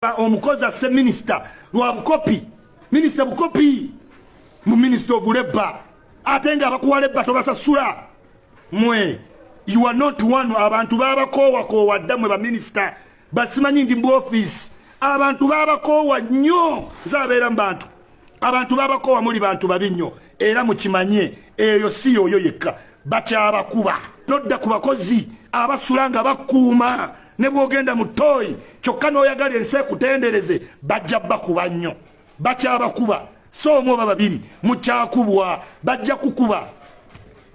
omukozi asse minisita lwa bukopi minisita bukopi mu minister of labor ate nga abakuwa labor tobasasula mwe you are not one abantu babakoowa dda mwe ba minister basimanyi ndi mu office abantu babakoowa nnyo zabeera mu bantu abantu babakoowa muli bantu babi nnyo era mukimanye eyo si yoyo yekka bakyabakuba nodda ku bakozi abasula nga bakuuma ne bwogenda mu toyi kyokka n'oyagala ensi ekutendereze bajja bakuba nnyo bakyabakuba so omu oba babiri mukyakubwa bajja kukuba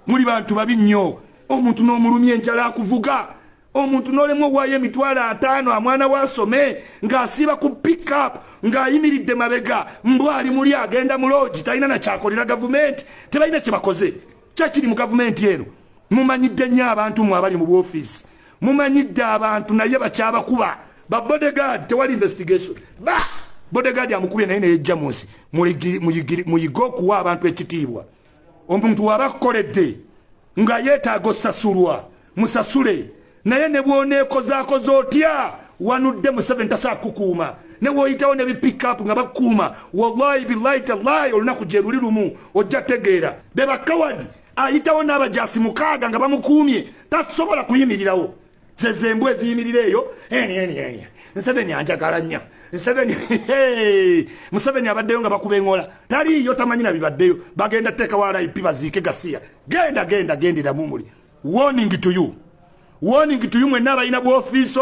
muli bantu babi nnyo omuntu n'omulumya enjala akuvuga omuntu n'olemu owaayo emitwalo 5 amwana wasome ng'asiba ku pick up ng'ayimiridde mabega mbwali muli agenda mu loogi talina nakyakolera gavumenti tebalina kye bakoze kyakiri mu gavumenti eno mumanyidde nnyo abantu mwe abali mu bwofisi mumanyidde abantu naye bakyabakuba ba bodyguard tewali investigation ba bodyguard amukubye naye nejja munsi muyiga okuwa abantu ekitiibwa omuntu waba akkoledde nga yeetaaga osasulwa musasule naye ne bwoneekozaakoza otya wanudde mu 7 tasaakukuuma ne bw'oyitawo ne bipikapu nga bakuuma wallahi billahi tallahi olunaku gye luli lumu ojja tegeera be bakawadi ayitawo n'abajaasi 6 nga bamukuumye tasobola kuyimirirawo zezembwa eziyimirira eyo Museveni anjagala nnyo Museveni abaddeyo nga bakuba eŋola taliyo tamanyi nabibaddeyo bagenda teekawo RIP baziike Gasiya gendera mumuli warning to you mwenna abalina bwa office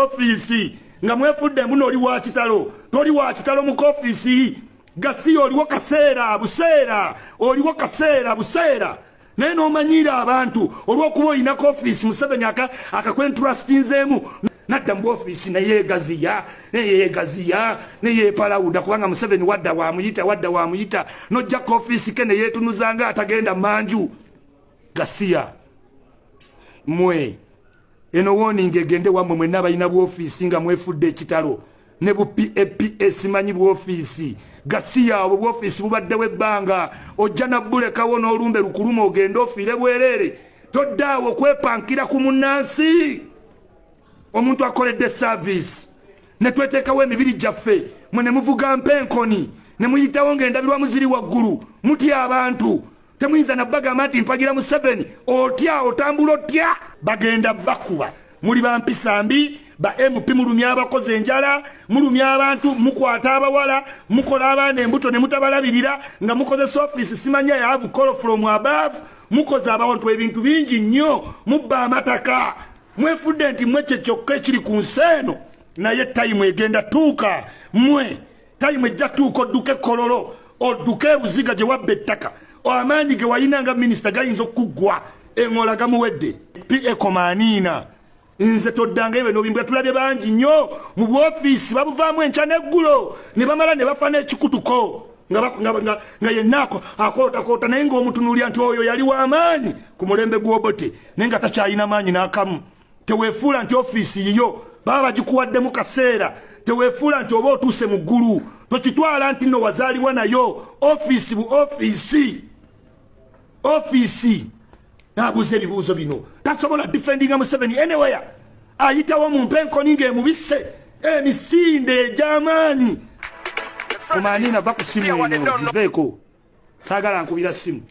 nga mwefudde mbuno oli wa kitalo toli wa kitalo mu office Gasiya oliwo kaseera buseera naye n'omanyira abantu olw'okuba oyinako office Museveni akakwentrustinzeemu nadda mu office neyeegaziya neyeepalawuda kubanga Museveni wadda wamuyita n'ojjako office ke neyeetunuzanga atagenda manju Gasiya mwe eno warning egende wammwe mwenna abalina bwa office nga mwefudde ekitalo ne bu PAPS manyi bwa office Gasiya obwo bwa office bubaddewo ebbanga ojja nabbulekawo n'olumbe lukuluma ogenda ofiire bwereere toddaawo okwepankira ku munnansi omuntu akoledde service ne tweteekawo emibiri gyaffe mwe ne muvuga mpenkoni ne muyitawo ng'endabirwa muziri waggulu mutya abantu temuyinza nabbagamba nti mpagira mu 7 otya otambula otya bagenda bakuba muli bampisa mbi ba MP mulumya abakozi enjala mulumya abantu mukwata abawala mukola abaana embuto ne mutabalabirira nga mukozesa office simanya ya have call from above mukoza abantu ebintu bingi nnyo mubba amataka mwefudde nti mweche kyokka ekiri ku nseeno naye time egenda tuuka mwe time ejja tuuka odduke kololo odduke buziga gye wabba ettaka amaanyi ge wayina nga minisita gayinza okuggwa eŋola gamuwedde PA komanina nze toddanga ebe nobimbwa tulabye bangi nnyo mu bwofisi babuvaamu enkya n'eggulo ne bamala ne bafa n'ekikutuko nga yennaako akootakoota naye ng'omutunuulya nti oyo yali w'amaanyi ku mulembe gw'obote naye nga takyalina maanyi n'akamu teweefuula nti offiisi yiyo baba bagikuwaddemu kaseera teweefuula nti oba otuuse mu ggulu tokitwala nti nno wazaalibwa nayo offiisi bu offiisi n'abuuza ebibuuzo bino tasobola defendinga Museveni anywhere ayitawo mu mpenkoni ng'emubisse emisinde egy'amaanyi kumanina va ku simu eno giveeko saagala nkubira simu